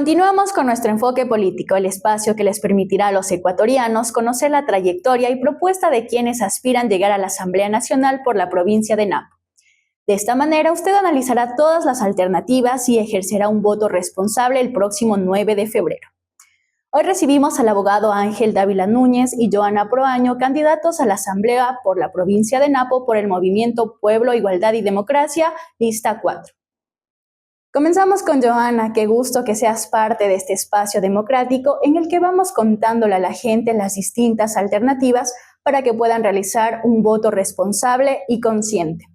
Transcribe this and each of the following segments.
Continuamos con nuestro enfoque político, el espacio que les permitirá a los ecuatorianos conocer la trayectoria y propuesta de quienes aspiran llegar a la Asamblea Nacional por la provincia de Napo. De esta manera, usted analizará todas las alternativas y ejercerá un voto responsable el próximo 9 de febrero. Hoy recibimos al abogado Ángel Dávila Núñez y Joana Proaño, candidatos a la Asamblea por la provincia de Napo por el movimiento Pueblo, Igualdad y Democracia, lista 4. Comenzamos con Joana. Qué gusto que seas parte de este espacio democrático en el que vamos contándole a la gente las distintas alternativas para que puedan realizar un voto responsable y consciente.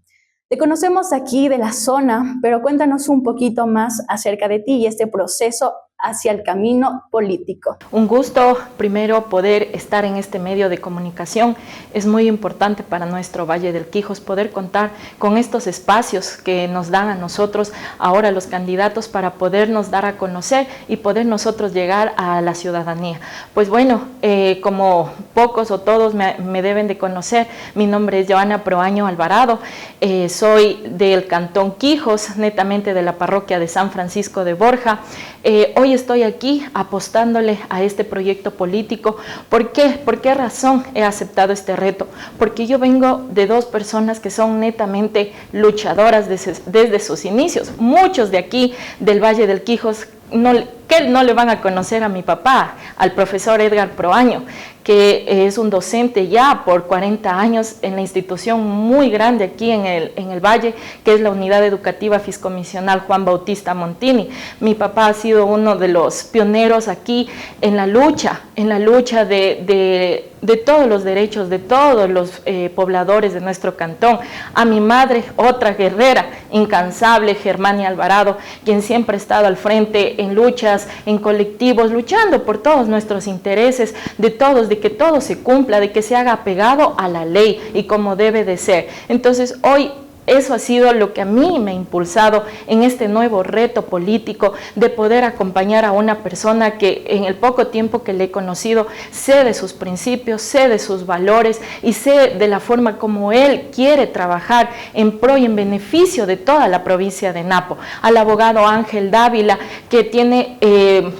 Te conocemos aquí de la zona, pero cuéntanos un poquito más acerca de ti y este proceso hacia el camino político. Un gusto, primero, poder estar en este medio de comunicación. Es muy importante para nuestro Valle del Quijos poder contar con estos espacios que nos dan a nosotros ahora los candidatos para podernos dar a conocer y poder nosotros llegar a la ciudadanía. Pues bueno, como pocos o todos me deben de conocer, mi nombre es Joana Proaño Alvarado, soy del Cantón Quijos, netamente de la parroquia de San Francisco de Borja. Hoy estoy aquí apostándole a este proyecto político. ¿Por qué? ¿Por qué razón he aceptado este reto? Porque yo vengo de dos personas que son netamente luchadoras desde sus inicios. Muchos de aquí del Valle del Quijos no le van a conocer a mi papá, al profesor Edgar Proaño, que es un docente ya por 40 años en la institución muy grande aquí en el Valle, que es la Unidad Educativa Fiscomisional Juan Bautista Montini. Mi papá ha sido uno de los pioneros aquí en la lucha de todos los derechos de todos los pobladores de nuestro cantón. A mi madre, otra guerrera incansable, Germania Alvarado, quien siempre ha estado al frente en luchas, en colectivos, luchando por todos nuestros intereses, de que todo se cumpla, de que se haga apegado a la ley y como debe de ser. Entonces hoy eso ha sido lo que a mí me ha impulsado en este nuevo reto político de poder acompañar a una persona que en el poco tiempo que le he conocido sé de sus principios, sé de sus valores y sé de la forma como él quiere trabajar en pro y en beneficio de toda la provincia de Napo. Al abogado Ángel Dávila, que tiene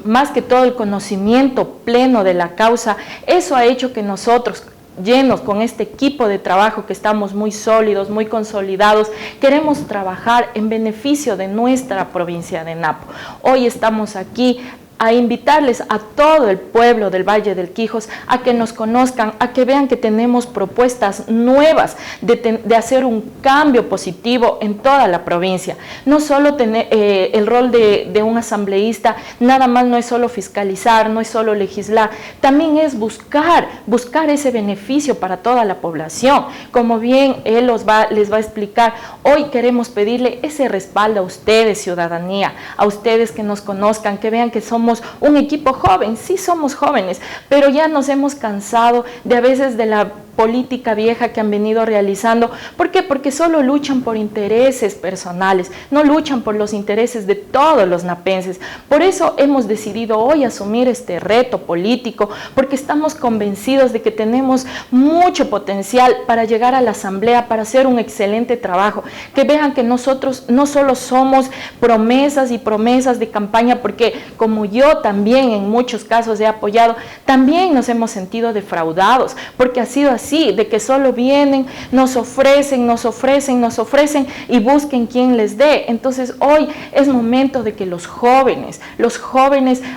más que todo el conocimiento pleno de la causa. Eso ha hecho que nosotros, llenos con este equipo de trabajo que estamos muy sólidos, muy consolidados, queremos trabajar en beneficio de nuestra provincia de Napo. Hoy estamos aquí a invitarles a todo el pueblo del Valle del Quijos a que nos conozcan, a que vean que tenemos propuestas nuevas de hacer un cambio positivo en toda la provincia. No solo tener el rol de un asambleísta, nada más no es solo fiscalizar, no es solo legislar, también es buscar ese beneficio para toda la población. Como bien él les va a explicar, hoy queremos pedirle ese respaldo a ustedes, ciudadanía, a ustedes que nos conozcan, que vean que somos un equipo joven. Sí somos jóvenes, pero ya nos hemos cansado de a veces de la política vieja que han venido realizando. ¿Por qué? Porque solo luchan por intereses personales, no luchan por los intereses de todos los napenses. Por eso hemos decidido hoy asumir este reto político, porque estamos convencidos de que tenemos mucho potencial para llegar a la asamblea, para hacer un excelente trabajo, que vean que nosotros no solo somos promesas y promesas de campaña, porque como yo también en muchos casos he apoyado, también nos hemos sentido defraudados, porque ha sido así, de que solo vienen, nos ofrecen y busquen quien les dé. Entonces hoy es momento de que los jóvenes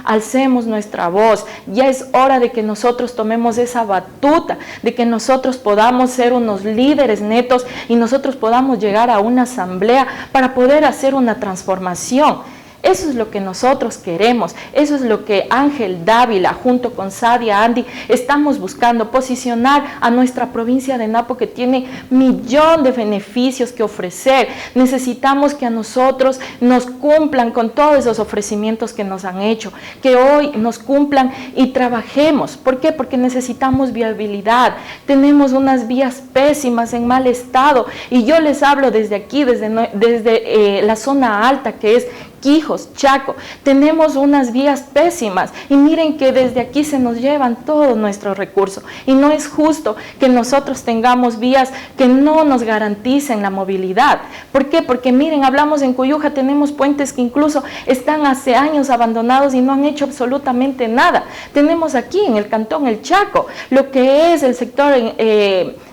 alcemos nuestra voz. Ya es hora de que nosotros tomemos esa batuta, de que nosotros podamos ser unos líderes netos y nosotros podamos llegar a una asamblea para poder hacer una transformación. Eso es lo que nosotros queremos, eso es lo que Ángel Dávila junto con Sadia Andy estamos buscando, posicionar a nuestra provincia de Napo, que tiene millón de beneficios que ofrecer. Necesitamos que a nosotros nos cumplan con todos esos ofrecimientos que nos han hecho, que hoy nos cumplan y trabajemos. ¿Por qué? Porque necesitamos viabilidad, tenemos unas vías pésimas en mal estado y yo les hablo desde aquí, desde la zona alta que es Quijos. Ríos, Chaco, tenemos unas vías pésimas y miren que desde aquí se nos llevan todo nuestro recurso y no es justo que nosotros tengamos vías que no nos garanticen la movilidad. ¿Por qué? Porque miren, hablamos en Cuyuja, tenemos puentes que incluso están hace años abandonados y no han hecho absolutamente nada. Tenemos aquí en el cantón El Chaco, lo que es el sector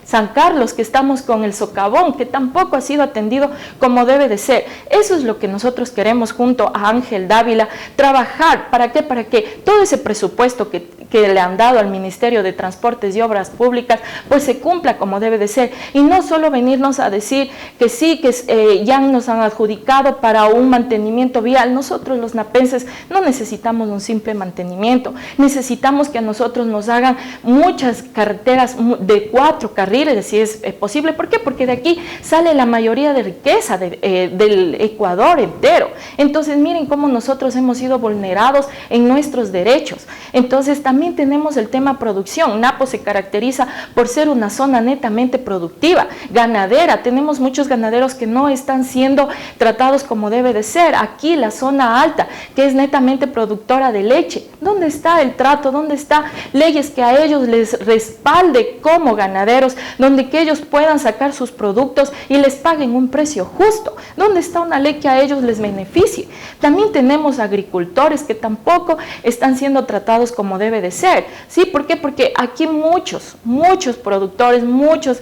San Carlos, que estamos con el socavón, que tampoco ha sido atendido como debe de ser. Eso es lo que nosotros queremos junto a Ángel Dávila, trabajar. ¿Para qué? Para que todo ese presupuesto que le han dado al Ministerio de Transportes y Obras Públicas, pues se cumpla como debe de ser. Y no solo venirnos a decir que sí, que ya nos han adjudicado para un mantenimiento vial. Nosotros los napenses no necesitamos un simple mantenimiento, necesitamos que a nosotros nos hagan muchas carreteras de 4 carriles, si es posible. ¿Por qué? Porque de aquí sale la mayoría de riqueza del Ecuador entero. Entonces miren cómo nosotros hemos sido vulnerados en nuestros derechos. Entonces también tenemos el tema producción. Napo se caracteriza por ser una zona netamente productiva, ganadera. Tenemos muchos ganaderos que no están siendo tratados como debe de ser. Aquí la zona alta, que es netamente productora de leche. ¿Dónde está el trato? ¿Dónde están leyes que a ellos les respalde como ganaderos, donde que ellos puedan sacar sus productos y les paguen un precio justo? ¿Dónde está una ley que a ellos les beneficie? También tenemos agricultores que tampoco están siendo tratados como debe de ser. ¿Sí? ¿Por qué? Porque aquí muchos productores, mucha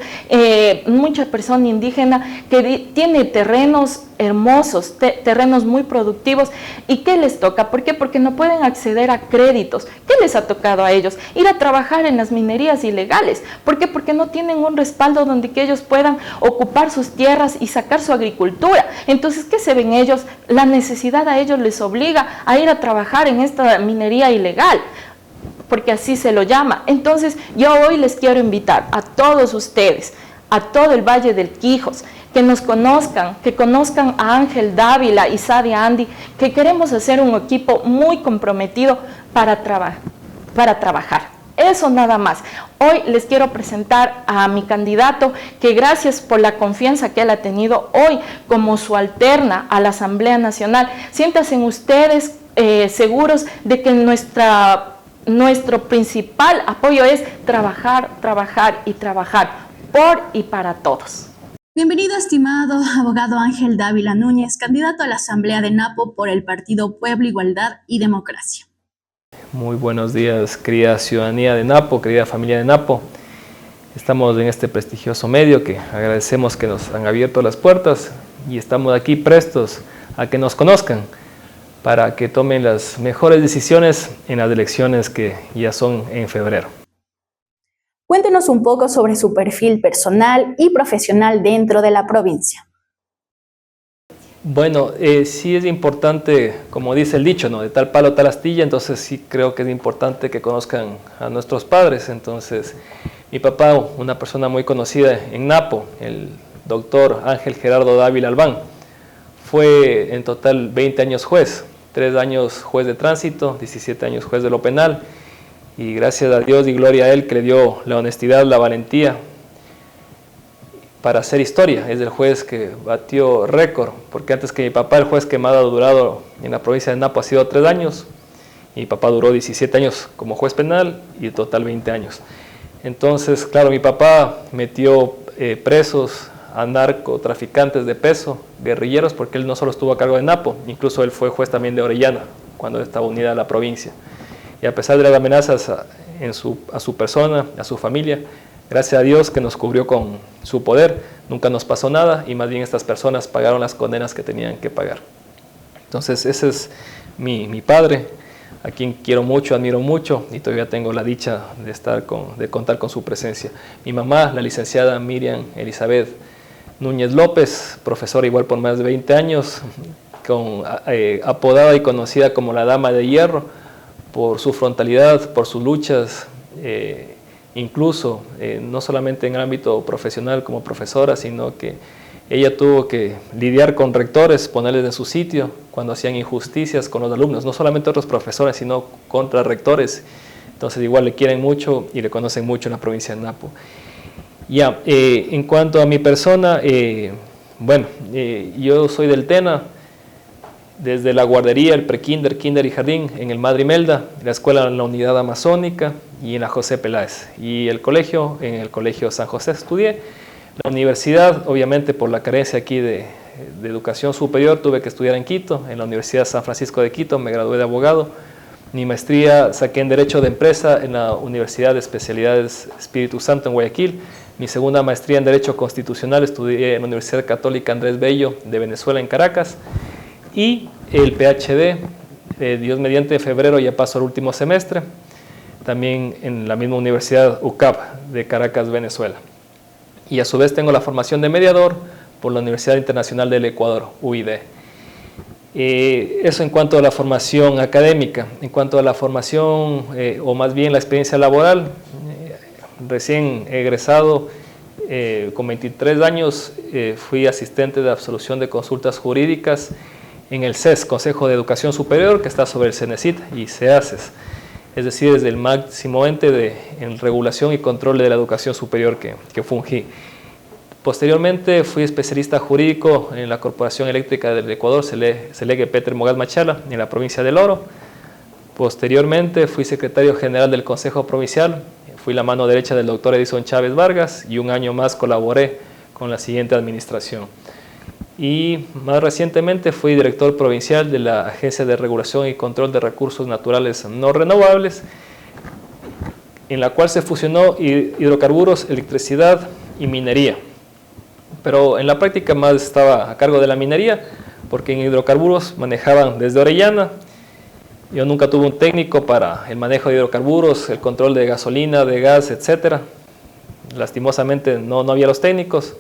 persona indígena que tiene terrenos hermosos, terrenos muy productivos. ¿Y qué les toca? ¿Por qué? Porque no pueden acceder a créditos. ¿Qué les ha tocado a ellos? Ir a trabajar en las minerías ilegales. ¿Por qué? Porque no tienen un respaldo donde que ellos puedan ocupar sus tierras y sacar su agricultura. Entonces, ¿qué se ven ellos? La necesidad a ellos les obliga a ir a trabajar en esta minería ilegal, porque así se lo llama. Entonces, yo hoy les quiero invitar a todos ustedes, a todo el Valle del Quijos, que nos conozcan, que conozcan a Ángel Dávila y Sadia Andy, que queremos hacer un equipo muy comprometido para trabajar. Eso nada más. Hoy les quiero presentar a mi candidato, que gracias por la confianza que él ha tenido hoy como su alterna a la Asamblea Nacional. Siéntanse ustedes seguros de que nuestro principal apoyo es trabajar, trabajar y trabajar por y para todos. Bienvenido, estimado abogado Ángel Dávila Núñez, candidato a la Asamblea de Napo por el Partido Pueblo, Igualdad y Democracia. Muy buenos días, querida ciudadanía de Napo, querida familia de Napo. Estamos en este prestigioso medio que agradecemos que nos han abierto las puertas y estamos aquí prestos a que nos conozcan para que tomen las mejores decisiones en las elecciones que ya son en febrero. Cuéntenos un poco sobre su perfil personal y profesional dentro de la provincia. Bueno, sí es importante, como dice el dicho, ¿no? De tal palo tal astilla. Entonces sí creo que es importante que conozcan a nuestros padres. Entonces mi papá, una persona muy conocida en Napo, el doctor Ángel Gerardo Dávila Albán, fue en total 20 años juez, 3 años juez de tránsito, 17 años juez de lo penal, y gracias a Dios y gloria a él que le dio la honestidad, la valentía para hacer historia. Es el juez que batió récord, porque antes que mi papá, el juez que más ha durado en la provincia de Napo ha sido 3 años, y mi papá duró 17 años como juez penal y en total 20 años. Entonces, claro, mi papá metió presos a narcotraficantes de peso, guerrilleros, porque él no solo estuvo a cargo de Napo, incluso él fue juez también de Orellana, cuando estaba unida a la provincia. Y a pesar de las amenazas a su persona, a su familia, gracias a Dios que nos cubrió con su poder, nunca nos pasó nada y más bien estas personas pagaron las condenas que tenían que pagar. Entonces ese es mi padre, a quien quiero mucho, admiro mucho y todavía tengo la dicha de contar con su presencia. Mi mamá, la licenciada Miriam Elizabeth Núñez López, profesora igual por más de 20 años, apodada y conocida como la Dama de Hierro, por su frontalidad, por sus luchas, incluso no solamente en el ámbito profesional como profesora, sino que ella tuvo que lidiar con rectores, ponerles en su sitio cuando hacían injusticias con los alumnos, no solamente otros profesores, sino contra rectores. Entonces igual le quieren mucho y le conocen mucho en la provincia de Napo. Ya, en cuanto a mi persona, bueno, yo soy del Tena, desde la guardería, el prekinder, kinder y jardín en el Madre Imelda, la escuela en la Unidad Amazónica y en la José Peláez, y el colegio en el Colegio San José estudié. La universidad, obviamente por la carencia aquí de educación superior, tuve que estudiar en Quito, en la Universidad San Francisco de Quito, me gradué de abogado. Mi maestría saqué en Derecho de Empresa en la Universidad de Especialidades Espíritu Santo en Guayaquil. Mi segunda maestría en Derecho Constitucional estudié en la Universidad Católica Andrés Bello de Venezuela en Caracas. Y el PhD, Dios mediante, en febrero ya paso al último semestre, también en la misma Universidad UCAP de Caracas, Venezuela. Y a su vez tengo la formación de mediador por la Universidad Internacional del Ecuador, UID. Eso en cuanto a la formación académica. En cuanto a la formación, o más bien la experiencia laboral, recién egresado, con 23 años, fui asistente de absolución de consultas jurídicas en el CES, Consejo de Educación Superior, que está sobre el CENESID y CEACES, es decir, desde el máximo ente en regulación y control de la educación superior que fungí. Posteriormente fui especialista jurídico en la Corporación Eléctrica del Ecuador, Selegue Peter Mogal Machala, en la provincia del Oro. Posteriormente fui secretario general del Consejo Provincial, fui la mano derecha del doctor Edison Chávez Vargas y un año más colaboré con la siguiente administración. Y más recientemente fui director provincial de la Agencia de Regulación y Control de Recursos Naturales No Renovables, en la cual se fusionó hidrocarburos, electricidad y minería. Pero en la práctica más estaba a cargo de la minería, porque en hidrocarburos manejaban desde Orellana. Yo nunca tuve un técnico para el manejo de hidrocarburos, el control de gasolina, de gas, etc. Lastimosamente no había los técnicos,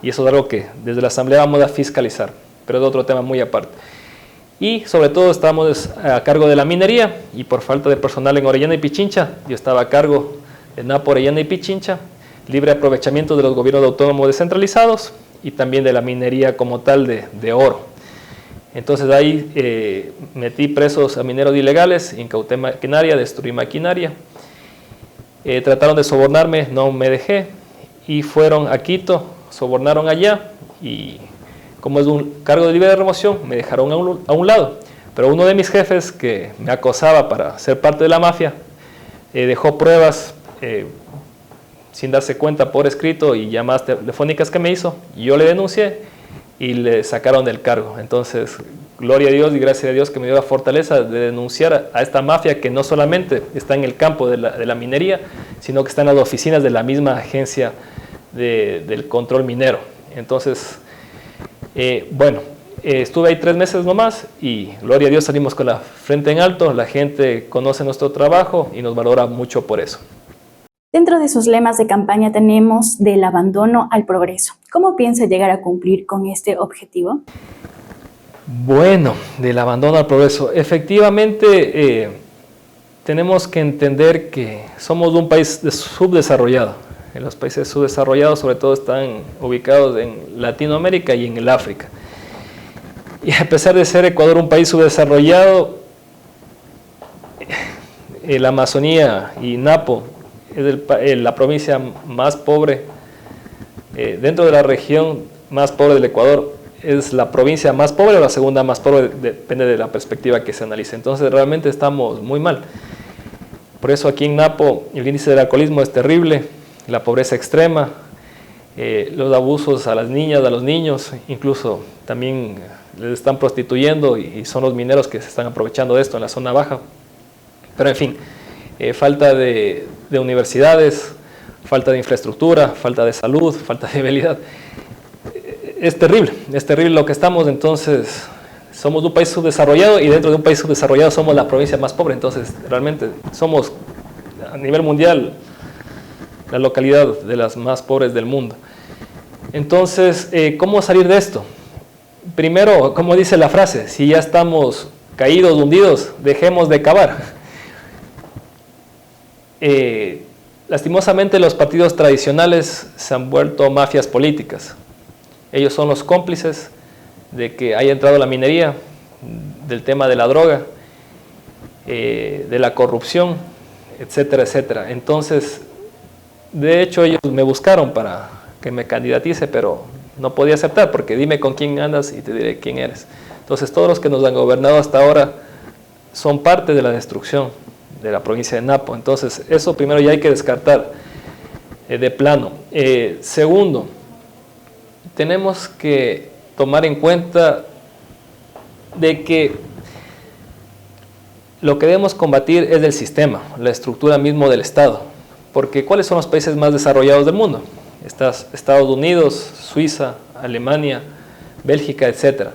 y eso es algo que desde la Asamblea vamos a fiscalizar, pero es otro tema muy aparte. Y sobre todo estábamos a cargo de la minería, y por falta de personal en Orellana y Pichincha, yo estaba a cargo de Napo, Orellana y Pichincha, libre aprovechamiento de los gobiernos autónomos descentralizados y también de la minería como tal de oro. Entonces ahí metí presos a mineros ilegales, incauté maquinaria, destruí maquinaria. Trataron de sobornarme, no me dejé, y fueron a Quito, sobornaron allá, y como es un cargo de libre remoción, me dejaron a un lado. Pero uno de mis jefes, que me acosaba para ser parte de la mafia, dejó pruebas sin darse cuenta por escrito y llamadas telefónicas que me hizo, y yo le denuncié y le sacaron del cargo. Entonces, gloria a Dios y gracias a Dios que me dio la fortaleza de denunciar a esta mafia que no solamente está en el campo de la minería, sino que está en las oficinas de la misma agencia del control minero. Entonces, estuve ahí 3 meses nomás y gloria a Dios salimos con la frente en alto, la gente conoce nuestro trabajo y nos valora mucho por eso. Dentro de sus lemas de campaña tenemos del abandono al progreso. ¿Cómo piensa llegar a cumplir con este objetivo? Bueno, del abandono al progreso. Efectivamente, tenemos que entender que somos un país subdesarrollado. En los países subdesarrollados sobre todo están ubicados en Latinoamérica y en el África. Y a pesar de ser Ecuador un país subdesarrollado, la Amazonía y Napo es la provincia más pobre, dentro de la región más pobre del Ecuador, es la provincia más pobre o la segunda más pobre, depende de la perspectiva que se analice. Entonces realmente estamos muy mal. Por eso aquí en Napo el índice del alcoholismo es terrible, la pobreza extrema, los abusos a las niñas, a los niños, incluso también les están prostituyendo y son los mineros que se están aprovechando de esto en la zona baja. Pero en fin, falta de universidades, falta de infraestructura, falta de salud, falta de vialidad. Es terrible lo que estamos. Entonces somos un país subdesarrollado y dentro de un país subdesarrollado somos la provincia más pobre. Entonces realmente somos a nivel mundial la localidad de las más pobres del mundo. Entonces, ¿cómo salir de esto? Primero, como dice la frase, si ya estamos caídos, hundidos, dejemos de cavar. Lastimosamente los partidos tradicionales se han vuelto mafias políticas. Ellos son los cómplices de que haya entrado la minería, del tema de la droga, de la corrupción, etcétera, etcétera. Entonces, de hecho ellos me buscaron para que me candidatice, pero no podía aceptar porque dime con quién andas y te diré quién eres. Entonces todos los que nos han gobernado hasta ahora son parte de la destrucción de la provincia de Napo. Entonces eso primero ya hay que descartar de plano. Segundo, tenemos que tomar en cuenta de que lo que debemos combatir es el sistema, la estructura mismo del Estado. Porque ¿cuáles son los países más desarrollados del mundo? Estados Unidos, Suiza, Alemania, Bélgica, etc.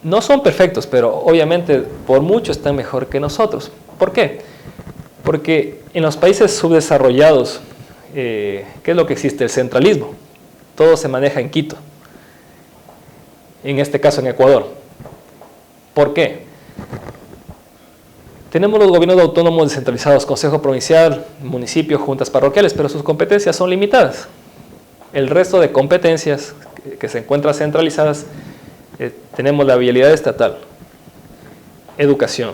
No son perfectos, pero obviamente por mucho están mejor que nosotros. ¿Por qué? Porque en los países subdesarrollados, ¿qué es lo que existe? El centralismo. Todo se maneja en Quito. En este caso en Ecuador. ¿Por qué? Tenemos los gobiernos autónomos descentralizados, Consejo Provincial, municipio, juntas parroquiales, pero sus competencias son limitadas. El resto de competencias que se encuentran centralizadas, tenemos la vialidad estatal, educación,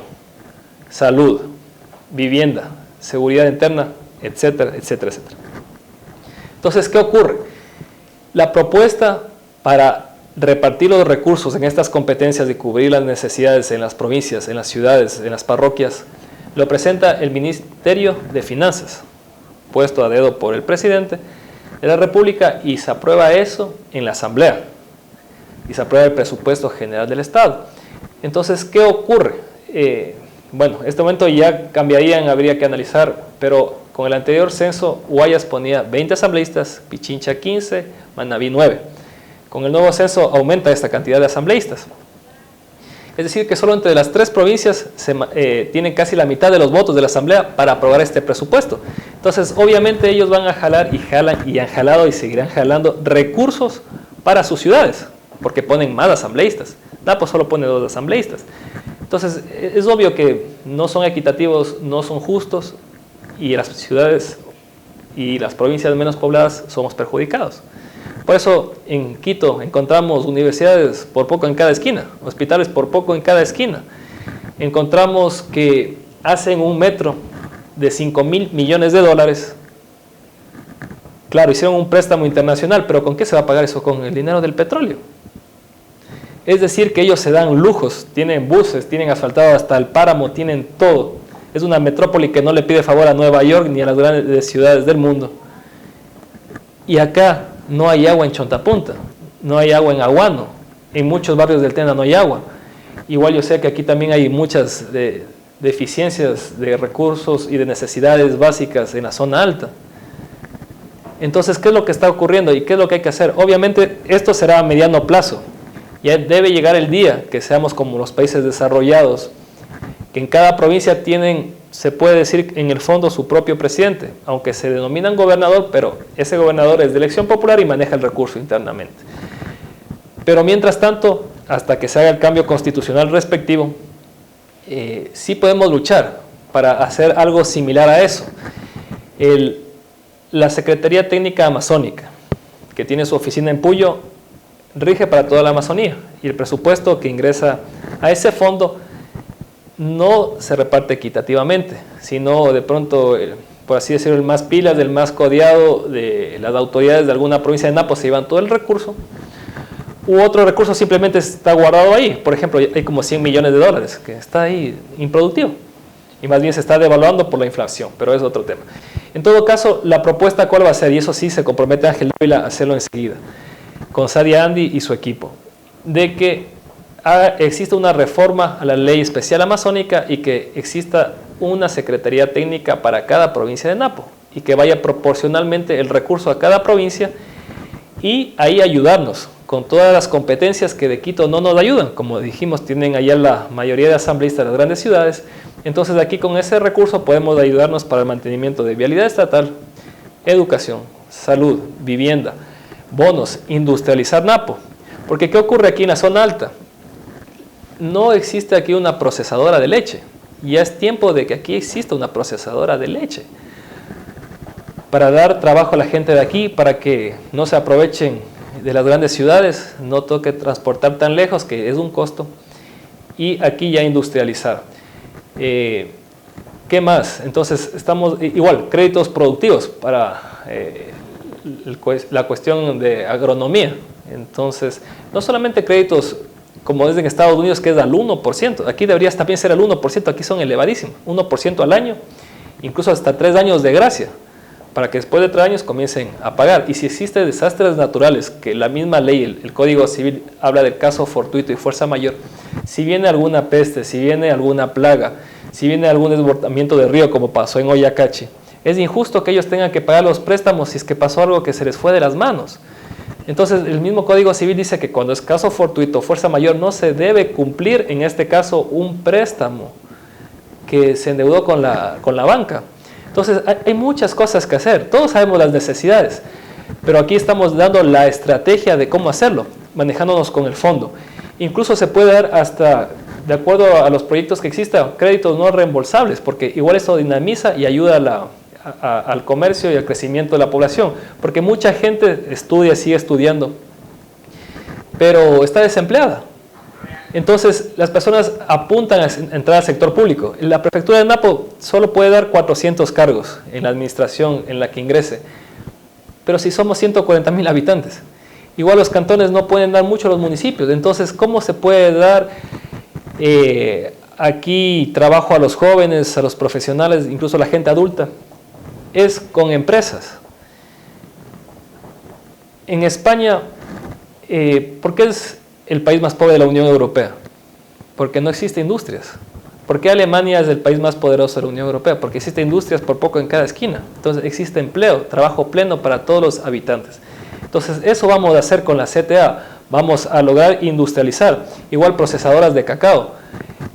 salud, vivienda, seguridad interna, etcétera, etcétera, etcétera. Entonces, ¿qué ocurre? La propuesta para repartir los recursos en estas competencias y cubrir las necesidades en las provincias, en las ciudades, en las parroquias, lo presenta el Ministerio de Finanzas, puesto a dedo por el presidente de la República, y se aprueba eso en la Asamblea, y se aprueba el presupuesto general del Estado. Entonces, ¿qué ocurre? Bueno, en este momento ya cambiarían, habría que analizar, pero con el anterior censo, Guayas ponía 20 asambleístas, Pichincha 15, Manabí 9. Con el nuevo censo aumenta esta cantidad de asambleístas. Es decir, que solo entre las 3 provincias tienen casi la mitad de los votos de la asamblea para aprobar este presupuesto. Entonces, obviamente ellos van a jalar y jalan y han jalado y seguirán jalando recursos para sus ciudades, porque ponen más asambleístas. Napo solo pone 2 asambleístas. Entonces, es obvio que no son equitativos, no son justos, y las ciudades y las provincias menos pobladas somos perjudicados. Por eso en Quito encontramos universidades por poco en cada esquina, hospitales por poco en cada esquina. Encontramos que hacen un metro de $5.000 millones. Claro, hicieron un préstamo internacional, pero ¿con qué se va a pagar eso? Con el dinero del petróleo. Es decir, que ellos se dan lujos, tienen buses, tienen asfaltado hasta el páramo, tienen todo. Es una metrópoli que no le pide favor a Nueva York ni a las grandes ciudades del mundo. Y acá no hay agua en Chontapunta, no hay agua en Aguano, en muchos barrios del Tena no hay agua. Igual yo sé que aquí también hay muchas deficiencias de recursos y de necesidades básicas en la zona alta. Entonces, ¿qué es lo que está ocurriendo y qué es lo que hay que hacer? Obviamente, esto será a mediano plazo. Ya debe llegar el día que seamos como los países desarrollados, que en cada provincia tienen, se puede decir en el fondo, su propio presidente, aunque se denominan gobernador, pero ese gobernador es de elección popular y maneja el recurso internamente. Pero mientras tanto, hasta que se haga el cambio constitucional respectivo, sí podemos luchar para hacer algo similar a eso. La Secretaría Técnica Amazónica, que tiene su oficina en Puyo, rige para toda la Amazonía, y el presupuesto que ingresa a ese fondo no se reparte equitativamente, sino de pronto, por así decirlo, el más pilas, el más codiado de las autoridades de alguna provincia de Napo se llevan todo el recurso, u otro recurso simplemente está guardado ahí. Por ejemplo, hay como $100 millones que está ahí improductivo, y más bien se está devaluando por la inflación, pero es otro tema. En todo caso, la propuesta ¿cuál va a ser? Y eso sí se compromete Ángel Dávila a hacerlo enseguida, con Sadia Andy y su equipo, de que existe una reforma a la ley especial amazónica y que exista una secretaría técnica para cada provincia de Napo y que vaya proporcionalmente el recurso a cada provincia, y ahí ayudarnos con todas las competencias que de Quito no nos ayudan. Como dijimos, tienen allá la mayoría de asambleístas de las grandes ciudades. Entonces aquí con ese recurso podemos ayudarnos para el mantenimiento de vialidad estatal, educación, salud, vivienda, bonos, industrializar Napo. Porque ¿qué ocurre aquí en la zona alta? No existe aquí una procesadora de leche. Ya es tiempo de que aquí exista una procesadora de leche para dar trabajo a la gente de aquí, para que no se aprovechen de las grandes ciudades, no toque transportar tan lejos, que es un costo, y aquí ya industrializar. ¿Qué más? Entonces, estamos igual, créditos productivos para la cuestión de agronomía. Entonces, no solamente créditos como es en Estados Unidos, que es al 1%. Aquí debería también ser al 1%, aquí son elevadísimos, 1% al año, incluso hasta 3 años de gracia, para que después de 3 años comiencen a pagar. Y si existen desastres naturales, que la misma ley, el Código Civil, habla del caso fortuito y fuerza mayor, si viene alguna peste, si viene alguna plaga, si viene algún desbordamiento de río, como pasó en Oyacachi, es injusto que ellos tengan que pagar los préstamos si es que pasó algo que se les fue de las manos. Entonces, el mismo Código Civil dice que cuando es caso fortuito, fuerza mayor, no se debe cumplir, en este caso, un préstamo que se endeudó con la banca. Entonces, hay muchas cosas que hacer. Todos sabemos las necesidades, pero aquí estamos dando la estrategia de cómo hacerlo, manejándonos con el fondo. Incluso se puede dar hasta, de acuerdo a los proyectos que existan, créditos no reembolsables, porque igual eso dinamiza y ayuda al comercio y al crecimiento de la población, porque mucha gente estudia, sigue estudiando, pero está desempleada. Entonces las personas apuntan a entrar al sector público. La prefectura de Napo solo puede dar 400 cargos en la administración en la que ingrese, pero si somos 140,000 habitantes, igual los cantones no pueden dar mucho a los municipios. Entonces, ¿cómo se puede dar aquí trabajo a los jóvenes, a los profesionales, incluso a la gente adulta? Es con empresas. En España, ¿por qué es el país más pobre de la Unión Europea? Porque no existe industrias. ¿Por qué Alemania es el país más poderoso de la Unión Europea? Porque existe industrias por poco en cada esquina. Entonces existe empleo, trabajo pleno para todos los habitantes. Entonces eso vamos a hacer con la CTA. Vamos a lograr industrializar, igual procesadoras de cacao,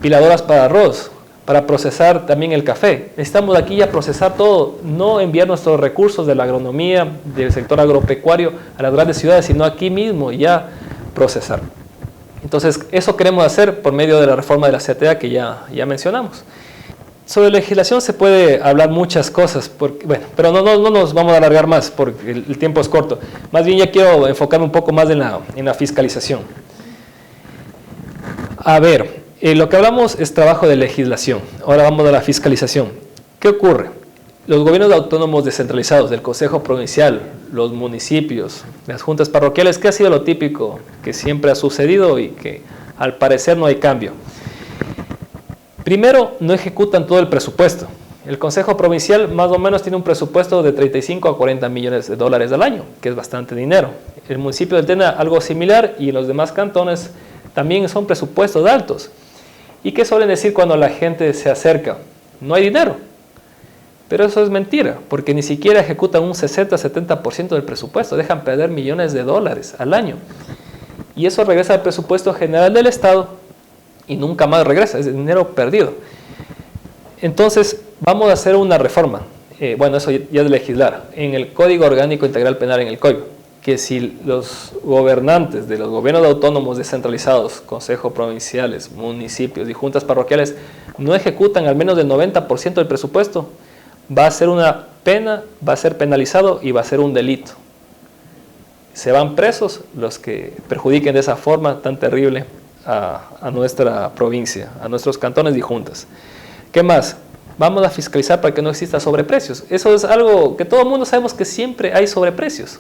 piladoras para arroz, para procesar también el café. Necesitamos aquí ya procesar todo, no enviar nuestros recursos de la agronomía, del sector agropecuario a las grandes ciudades, sino aquí mismo ya procesar. Entonces, eso queremos hacer por medio de la reforma de la CTA que ya mencionamos. Sobre legislación se puede hablar muchas cosas, pero no nos vamos a alargar más porque el tiempo es corto. Más bien ya quiero enfocarme un poco más en la fiscalización. A ver, lo que hablamos es trabajo de legislación. Ahora vamos a la fiscalización. ¿Qué ocurre? Los gobiernos autónomos descentralizados, del Consejo Provincial, los municipios, las juntas parroquiales, ¿qué ha sido lo típico que siempre ha sucedido y que al parecer no hay cambio? Primero, no ejecutan todo el presupuesto. El Consejo Provincial más o menos tiene un presupuesto de 35 a 40 millones de dólares al año, que es bastante dinero. El municipio del Tena algo similar y los demás cantones también son presupuestos altos. ¿Y qué suelen decir cuando la gente se acerca? No hay dinero. Pero eso es mentira, porque ni siquiera ejecutan un 60-70% del presupuesto, dejan perder millones de dólares al año. Y eso regresa al presupuesto general del Estado y nunca más regresa, es dinero perdido. Entonces, vamos a hacer una reforma, bueno, eso ya es legislar, en el Código Orgánico Integral Penal, en el COIP, que si los gobernantes de los gobiernos autónomos descentralizados, consejos provinciales, municipios y juntas parroquiales, no ejecutan al menos del 90% del presupuesto, va a ser una pena, va a ser penalizado y va a ser un delito. Se van presos los que perjudiquen de esa forma tan terrible a nuestra provincia, a nuestros cantones y juntas. ¿Qué más? Vamos a fiscalizar para que no exista sobreprecios. Eso es algo que todo el mundo sabemos que siempre hay sobreprecios.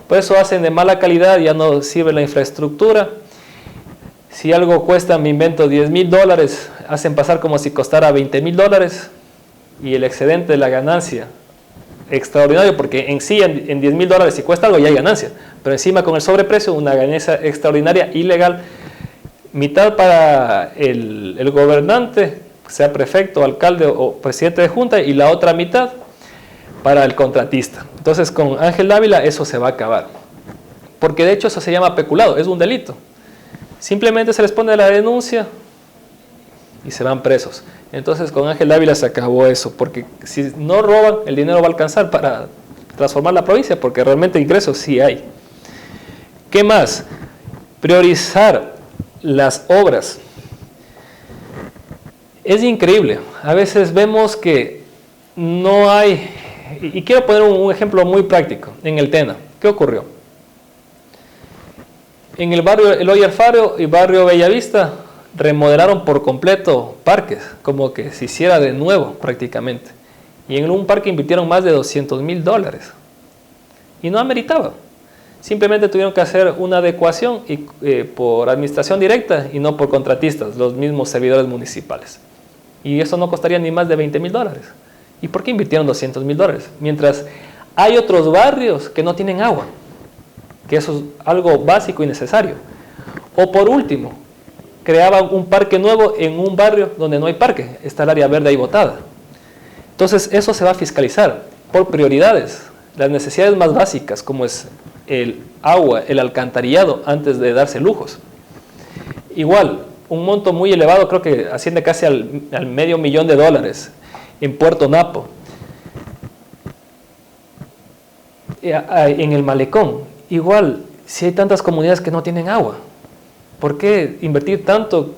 Por eso hacen de mala calidad, ya no sirve la infraestructura. Si algo cuesta, me invento, $10,000, hacen pasar como si costara $20,000. Y el excedente de la ganancia, extraordinario, porque en sí en $10,000 si cuesta algo ya hay ganancia, pero encima con el sobreprecio una ganancia extraordinaria, ilegal, mitad para el gobernante, sea prefecto, alcalde o presidente de junta, y la otra mitad para el contratista. Entonces con Ángel Dávila eso se va a acabar, porque de hecho eso se llama peculado, es un delito. Simplemente se les pone la denuncia y se van presos. Entonces con Ángel Dávila se acabó eso, porque si no roban, el dinero va a alcanzar para transformar la provincia, porque realmente ingresos sí hay. ¿Qué más? Priorizar las obras. Es increíble, a veces vemos que no hay, y quiero poner un ejemplo muy práctico, en el Tena. ¿Qué ocurrió? En el barrio Eloy Alfaro y barrio Bellavista, remodelaron por completo parques, como que se hiciera de nuevo prácticamente. Y en un parque invirtieron más de $200,000. Y no ameritaba. Simplemente tuvieron que hacer una adecuación por administración directa y no por contratistas, los mismos servidores municipales. Y eso no costaría ni más de $20.000. ¿Y por qué invirtieron $200.000? Mientras hay otros barrios que no tienen agua, que eso es algo básico y necesario. O por último, creaban un parque nuevo en un barrio donde no hay parque, está el área verde ahí botada. Entonces eso se va a fiscalizar por prioridades, las necesidades más básicas como es el agua, el alcantarillado, antes de darse lujos. Igual, un monto muy elevado, creo que asciende casi al $500.000 en Puerto Napo, en el Malecón. Igual, si hay tantas comunidades que no tienen agua, ¿por qué invertir tanto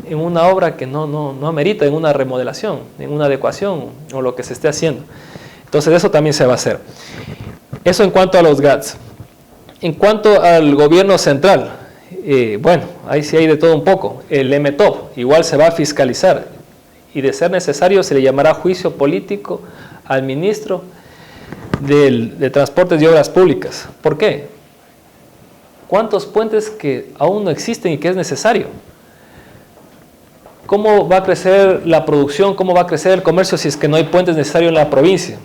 en una obra que no amerita, en una remodelación, en una adecuación o lo que se esté haciendo? Entonces eso también se va a hacer. Eso en cuanto a los GATS. En cuanto al gobierno central, bueno, ahí sí hay de todo un poco. El MTOP igual se va a fiscalizar y de ser necesario se le llamará juicio político al ministro de Transportes y Obras Públicas. ¿Por qué? ¿Cuántos puentes que aún no existen y que es necesario? ¿Cómo va a crecer la producción? ¿Cómo va a crecer el comercio si es que no hay puentes necesarios en la provincia?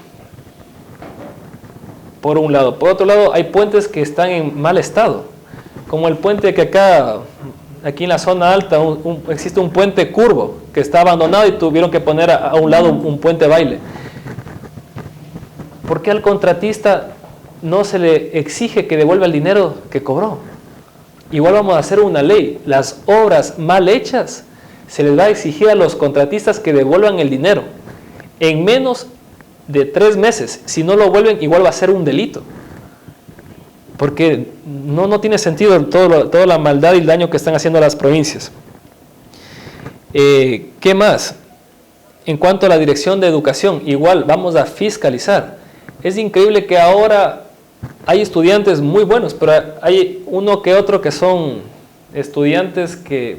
Por un lado. Por otro lado, hay puentes que están en mal estado, como el puente que aquí en la zona alta, existe un puente curvo que está abandonado y tuvieron que poner a un lado un puente baile. ¿Por qué al contratista no se le exige que devuelva el dinero que cobró? Igual vamos a hacer una ley. Las obras mal hechas se les va a exigir a los contratistas que devuelvan el dinero en menos de 3 meses. Si no lo vuelven, igual va a ser un delito. Porque no tiene sentido toda la maldad y el daño que están haciendo las provincias. ¿Qué más? En cuanto a la Dirección de Educación, igual vamos a fiscalizar. Es increíble que ahora hay estudiantes muy buenos, pero hay uno que otro que son estudiantes que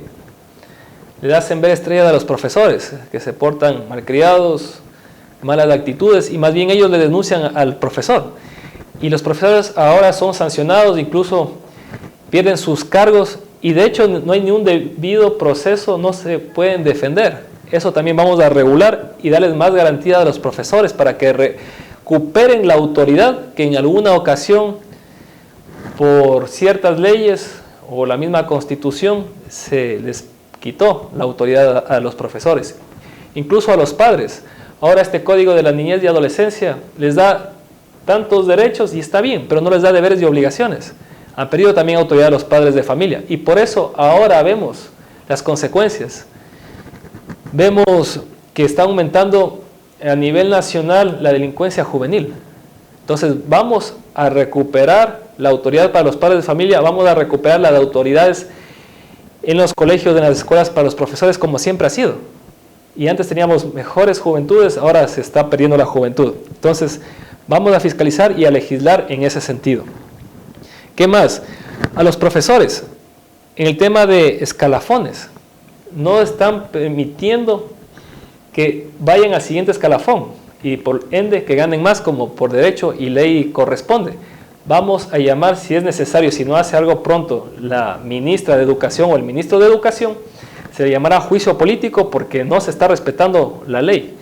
le hacen ver estrellas a los profesores, que se portan malcriados, malas actitudes, y más bien ellos le denuncian al profesor. Y los profesores ahora son sancionados, incluso pierden sus cargos, y de hecho no hay ni un debido proceso, no se pueden defender. Eso también vamos a regular y darles más garantía a los profesores para que recuperen la autoridad que en alguna ocasión, por ciertas leyes o la misma Constitución, se les quitó la autoridad a los profesores, incluso a los padres. Ahora este Código de la Niñez y Adolescencia les da tantos derechos y está bien, pero no les da deberes y obligaciones. Han perdido también autoridad a los padres de familia y por eso ahora vemos las consecuencias. Vemos que está aumentando a nivel nacional la delincuencia juvenil. Entonces vamos a recuperar la autoridad para los padres de familia, vamos a recuperar las autoridades en los colegios, en las escuelas para los profesores como siempre ha sido. Y antes teníamos mejores juventudes, ahora se está perdiendo la juventud. Entonces vamos a fiscalizar y a legislar en ese sentido. ¿Qué más? A los profesores, en el tema de escalafones, no están permitiendo que vayan al siguiente escalafón y por ende que ganen más como por derecho y ley corresponde. Vamos a llamar, si es necesario, si no hace algo pronto, la ministra de Educación o el ministro de Educación, se le llamará juicio político porque no se está respetando la ley.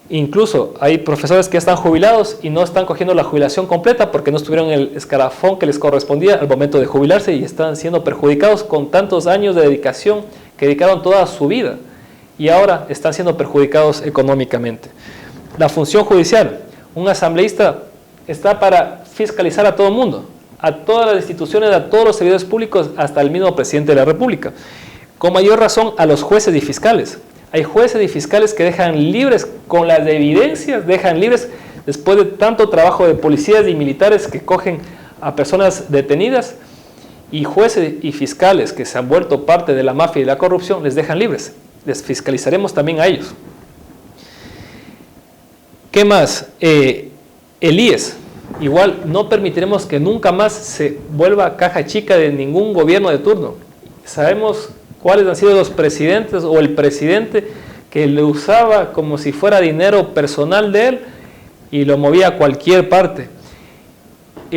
Incluso hay profesores que ya están jubilados y no están cogiendo la jubilación completa porque no estuvieron en el escalafón que les correspondía al momento de jubilarse y están siendo perjudicados con tantos años de dedicación que dedicaron toda su vida y ahora están siendo perjudicados económicamente. La función judicial, un asambleísta está para fiscalizar a todo el mundo, a todas las instituciones, a todos los servidores públicos, hasta el mismo presidente de la República. Con mayor razón a los jueces y fiscales. Hay jueces y fiscales que dejan libres, con las evidencias, dejan libres después de tanto trabajo de policías y militares que cogen a personas detenidas, y jueces y fiscales que se han vuelto parte de la mafia y la corrupción, les dejan libres. Les fiscalizaremos también a ellos. ¿Qué más? El IES. Igual no permitiremos que nunca más se vuelva caja chica de ningún gobierno de turno. Sabemos cuáles han sido los presidentes o el presidente que le usaba como si fuera dinero personal de él y lo movía a cualquier parte.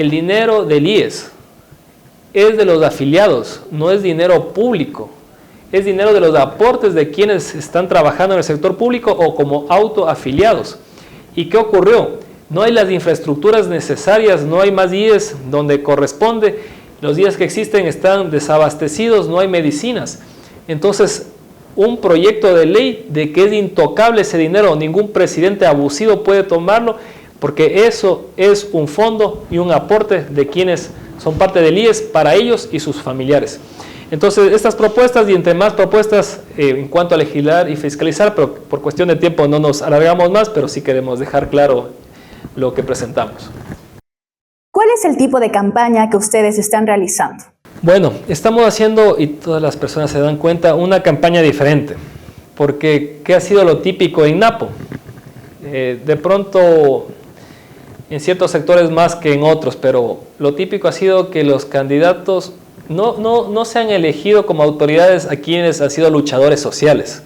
el dinero del IES es de los afiliados, no es dinero público. Es dinero de los aportes de quienes están trabajando en el sector público o como autoafiliados. ¿Y qué ocurrió? No hay las infraestructuras necesarias, no hay más IES donde corresponde. Los IES que existen están desabastecidos, no hay medicinas. Entonces, un proyecto de ley de que es intocable ese dinero, ningún presidente abusivo puede tomarlo, porque eso es un fondo y un aporte de quienes son parte del IES para ellos y sus familiares. Entonces, estas propuestas y entre más propuestas en cuanto a legislar y fiscalizar, pero por cuestión de tiempo no nos alargamos más, pero sí queremos dejar claro lo que presentamos. ¿Cuál es el tipo de campaña que ustedes están realizando? Bueno, estamos haciendo, y todas las personas se dan cuenta, una campaña diferente, porque ¿qué ha sido lo típico en Napo? De pronto, en ciertos sectores más que en otros, pero lo típico ha sido que los candidatos no se han elegido como autoridades a quienes han sido luchadores sociales.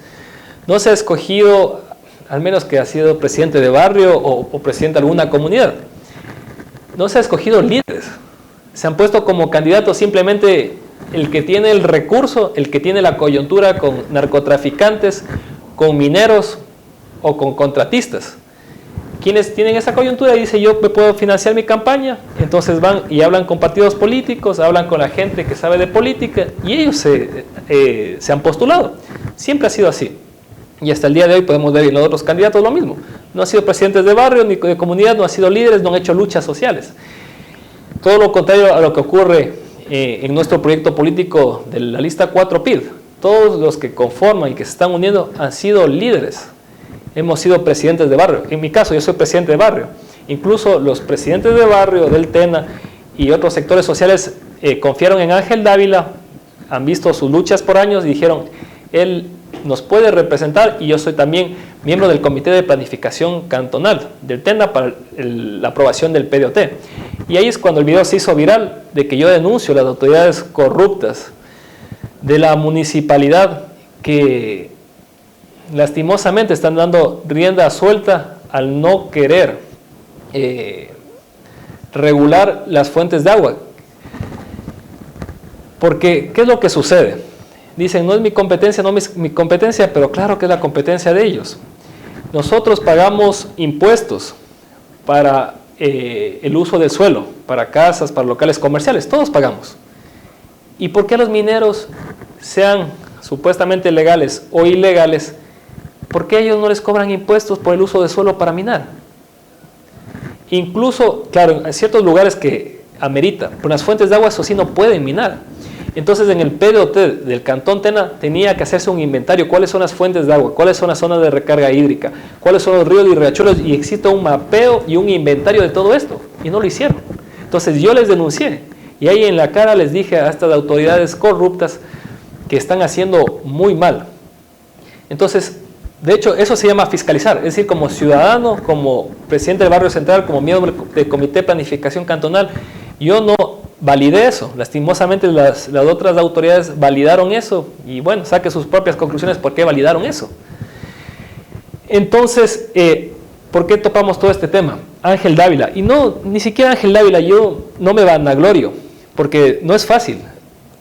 No se ha escogido, al menos que ha sido presidente de barrio o presidente de alguna comunidad. No se ha escogido líderes. Se han puesto como candidatos simplemente el que tiene el recurso, el que tiene la coyuntura con narcotraficantes, con mineros o con contratistas. Quienes tienen esa coyuntura y dicen yo me puedo financiar mi campaña, entonces van y hablan con partidos políticos, hablan con la gente que sabe de política y ellos se han postulado. Siempre ha sido así. Y hasta el día de hoy podemos ver en los otros candidatos lo mismo. No han sido presidentes de barrio ni de comunidad, no han sido líderes, no han hecho luchas sociales. Todo lo contrario a lo que ocurre en nuestro proyecto político de la lista 4 PID. Todos los que conforman y que se están uniendo han sido líderes. Hemos sido presidentes de barrio. En mi caso, yo soy presidente de barrio. Incluso los presidentes de barrio, del TENA y otros sectores sociales confiaron en Ángel Dávila, han visto sus luchas por años y dijeron, él nos puede representar y yo soy también miembro del Comité de Planificación Cantonal del TENA para la aprobación del PDOT. Y ahí es cuando el video se hizo viral de que yo denuncio las autoridades corruptas de la municipalidad que lastimosamente están dando rienda suelta al no querer regular las fuentes de agua. Porque, ¿qué es lo que sucede? Dicen, no es mi competencia, no es mi competencia, pero claro que es la competencia de ellos. Nosotros pagamos impuestos para el uso del suelo, para casas, para locales comerciales, todos pagamos. ¿Y por qué los mineros, sean supuestamente legales o ilegales, por qué ellos no les cobran impuestos por el uso de suelo para minar? Incluso, claro, en ciertos lugares que amerita, por las fuentes de agua eso sí no pueden minar. Entonces en el PDOT del Cantón Tena tenía que hacerse un inventario, cuáles son las fuentes de agua, cuáles son las zonas de recarga hídrica, cuáles son los ríos y riachuelos, y existe un mapeo y un inventario de todo esto, y no lo hicieron. Entonces yo les denuncié, y ahí en la cara les dije a estas autoridades corruptas que están haciendo muy mal. Entonces, de hecho, eso se llama fiscalizar, es decir, como ciudadano, como presidente del barrio central, como miembro del Comité de Planificación Cantonal, yo no validé eso. Lastimosamente las otras autoridades validaron eso y bueno, saque sus propias conclusiones por qué validaron eso. Entonces, ¿por qué topamos todo este tema? Ángel Dávila, y no, ni siquiera Ángel Dávila, yo no me vanaglorio, porque no es fácil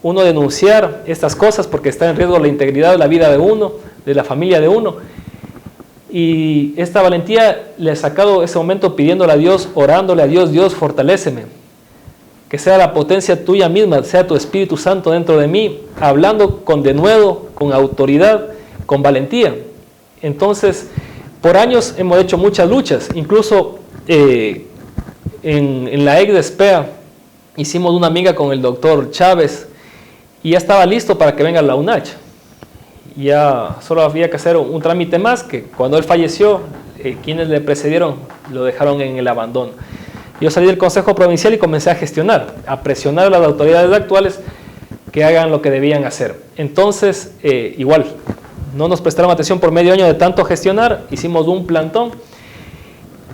uno denunciar estas cosas porque está en riesgo la integridad de la vida de uno, de la familia de uno. Y esta valentía le he sacado ese momento pidiéndole a Dios, orándole a Dios, Dios, fortaléceme. Que sea la potencia tuya misma, sea tu Espíritu Santo dentro de mí, hablando con denuedo, con autoridad, con valentía. Entonces, por años hemos hecho muchas luchas, incluso en la EGDESPEA hicimos una amiga con el doctor Chávez y ya estaba listo para que venga la UNACH. Ya solo había que hacer un trámite más, que cuando él falleció, quienes le precedieron lo dejaron en el abandono. Yo salí del Consejo Provincial y comencé a gestionar, a presionar a las autoridades actuales que hagan lo que debían hacer. Entonces, igual, no nos prestaron atención por medio año de tanto gestionar, hicimos un plantón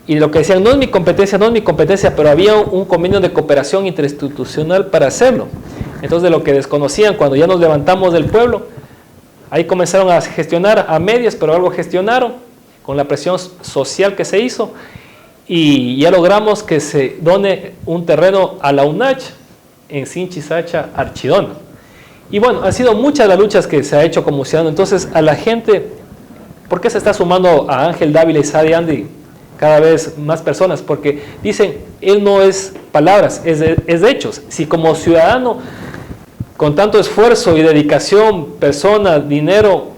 y lo que decían, no es mi competencia, no es mi competencia, pero había un convenio de cooperación interinstitucional para hacerlo. Entonces, lo que desconocían cuando ya nos levantamos del pueblo, ahí comenzaron a gestionar a medias, pero algo gestionaron con la presión social que se hizo. y ya logramos que se done un terreno a la UNACH en Sinchisacha, Archidona. Y bueno, han sido muchas las luchas que se ha hecho como ciudadano. Entonces, a la gente, ¿por qué se está sumando a Ángel Dávila y Sadi Andy cada vez más personas? Porque dicen, él no es palabras, es de hechos. Si como ciudadano, con tanto esfuerzo y dedicación, persona, dinero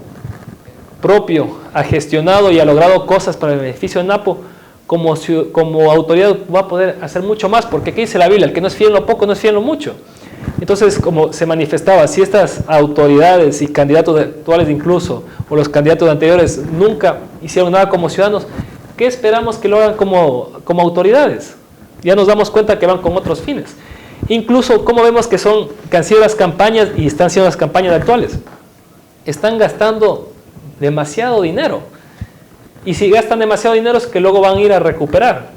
propio, ha gestionado y ha logrado cosas para el beneficio de Napo, como autoridad va a poder hacer mucho más, porque ¿qué dice la Biblia? El que no es fiel en lo poco, no es fiel en lo mucho. Entonces, como se manifestaba, si estas autoridades y candidatos actuales incluso, o los candidatos anteriores, nunca hicieron nada como ciudadanos, ¿qué esperamos que lo hagan como autoridades? Ya nos damos cuenta que van con otros fines. Incluso, ¿cómo vemos que han sido las campañas y están siendo las campañas actuales? Están gastando demasiado dinero. Y si gastan demasiado dinero es que luego van a ir a recuperar.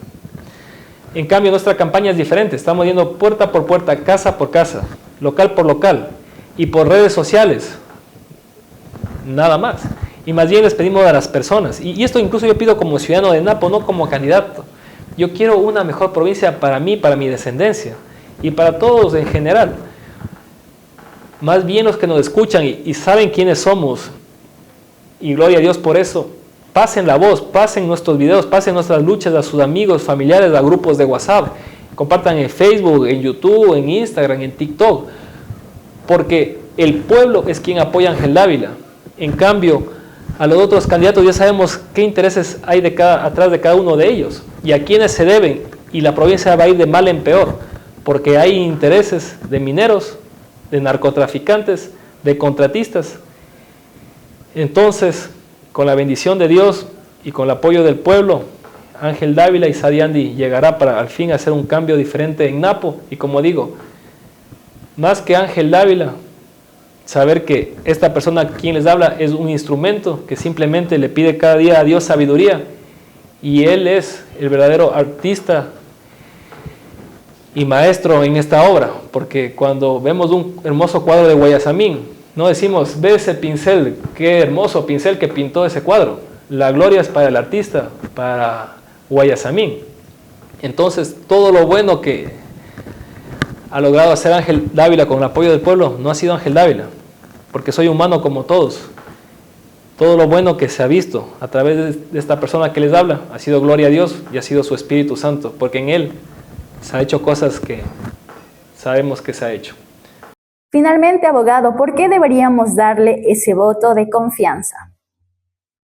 En cambio, nuestra campaña es diferente. Estamos yendo puerta por puerta, casa por casa, local por local y por redes sociales. Nada más. Y más bien les pedimos a las personas. Y esto incluso yo pido como ciudadano de Napo, no como candidato. Yo quiero una mejor provincia para mí, para mi descendencia y para todos en general. Más bien los que nos escuchan y saben quiénes somos, y gloria a Dios por eso, pasen la voz, pasen nuestros videos, pasen nuestras luchas a sus amigos, familiares, a grupos de WhatsApp, compartan en Facebook, en YouTube, en Instagram, en TikTok, porque el pueblo es quien apoya a Ángel Dávila. En cambio, a los otros candidatos ya sabemos qué intereses hay atrás de cada uno de ellos y a quiénes se deben, y la provincia va a ir de mal en peor, porque hay intereses de mineros, de narcotraficantes, de contratistas. Entonces, con la bendición de Dios y con el apoyo del pueblo, Ángel Dávila y Sadi Andy llegará para al fin hacer un cambio diferente en Napo. Y como digo, más que Ángel Dávila, saber que esta persona a quien les habla es un instrumento que simplemente le pide cada día a Dios sabiduría, y Él es el verdadero artista y maestro en esta obra, porque cuando vemos un hermoso cuadro de Guayasamín, no decimos, ve ese pincel, qué hermoso pincel que pintó ese cuadro. La gloria es para el artista, para Guayasamín. Entonces, todo lo bueno que ha logrado hacer Ángel Dávila con el apoyo del pueblo, no ha sido Ángel Dávila, porque soy humano como todos. Todo lo bueno que se ha visto a través de esta persona que les habla, ha sido gloria a Dios y ha sido su Espíritu Santo, porque en Él se ha hecho cosas que sabemos que se ha hecho. Finalmente, abogado, ¿por qué deberíamos darle ese voto de confianza?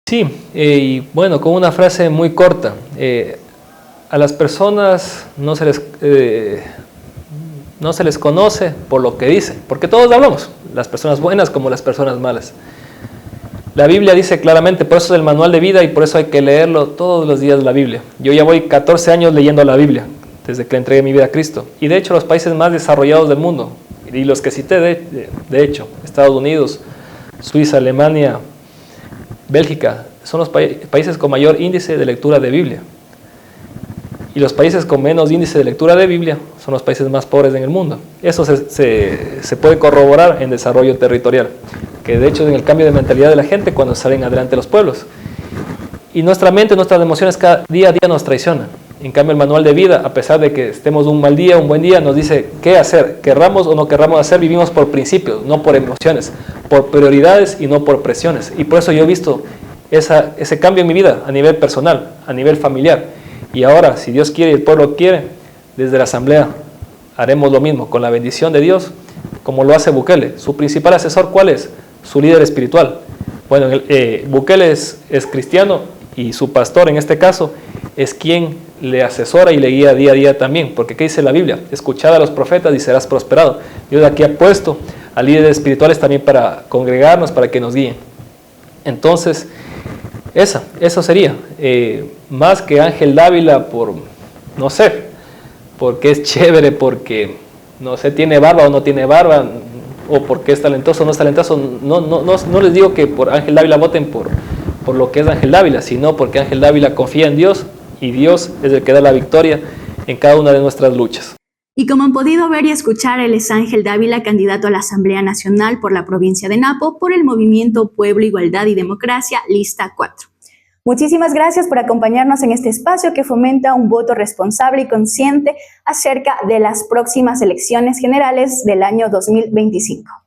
Sí, y bueno, con una frase muy corta. A las personas no se les conoce por lo que dicen, porque todos hablamos, las personas buenas como las personas malas. La Biblia dice claramente, por eso es el manual de vida y por eso hay que leerlo todos los días la Biblia. Yo ya voy 14 años leyendo la Biblia, desde que entregué mi vida a Cristo. Y de hecho los países más desarrollados del mundo, y los que cité de hecho, Estados Unidos, Suiza, Alemania, Bélgica, son los países con mayor índice de lectura de Biblia. Y los países con menos índice de lectura de Biblia son los países más pobres en el mundo. Eso se puede corroborar en desarrollo territorial, que de hecho en el cambio de mentalidad de la gente cuando salen adelante los pueblos. Y nuestra mente, nuestras emociones cada día a día nos traicionan. En cambio el manual de vida, a pesar de que estemos un mal día, un buen día, nos dice qué hacer, querramos o no querramos hacer, vivimos por principios, no por emociones, por prioridades y no por presiones. Y por eso yo he visto ese cambio en mi vida a nivel personal, a nivel familiar. Y ahora, si Dios quiere y el pueblo quiere, desde la asamblea haremos lo mismo, con la bendición de Dios, como lo hace Bukele. Su principal asesor, ¿cuál es? Su líder espiritual. Bueno, Bukele es cristiano y su pastor en este caso es quien le asesora y le guía día a día también, porque ¿qué dice la Biblia? Escuchad a los profetas y serás prosperado. Dios aquí ha puesto a líderes espirituales también para congregarnos, para que nos guíen. Entonces, eso sería, más que Ángel Dávila no sé, porque es chévere, porque, no sé, tiene barba o no tiene barba, o porque es talentoso o no es talentoso. No les digo que por Ángel Dávila voten por lo que es Ángel Dávila, sino porque Ángel Dávila confía en Dios y Dios es el que da la victoria en cada una de nuestras luchas. Y como han podido ver y escuchar, él es Ángel Dávila, candidato a la Asamblea Nacional por la provincia de Napo por el movimiento Pueblo, Igualdad y Democracia, lista 4. Muchísimas gracias por acompañarnos en este espacio que fomenta un voto responsable y consciente acerca de las próximas elecciones generales del año 2025.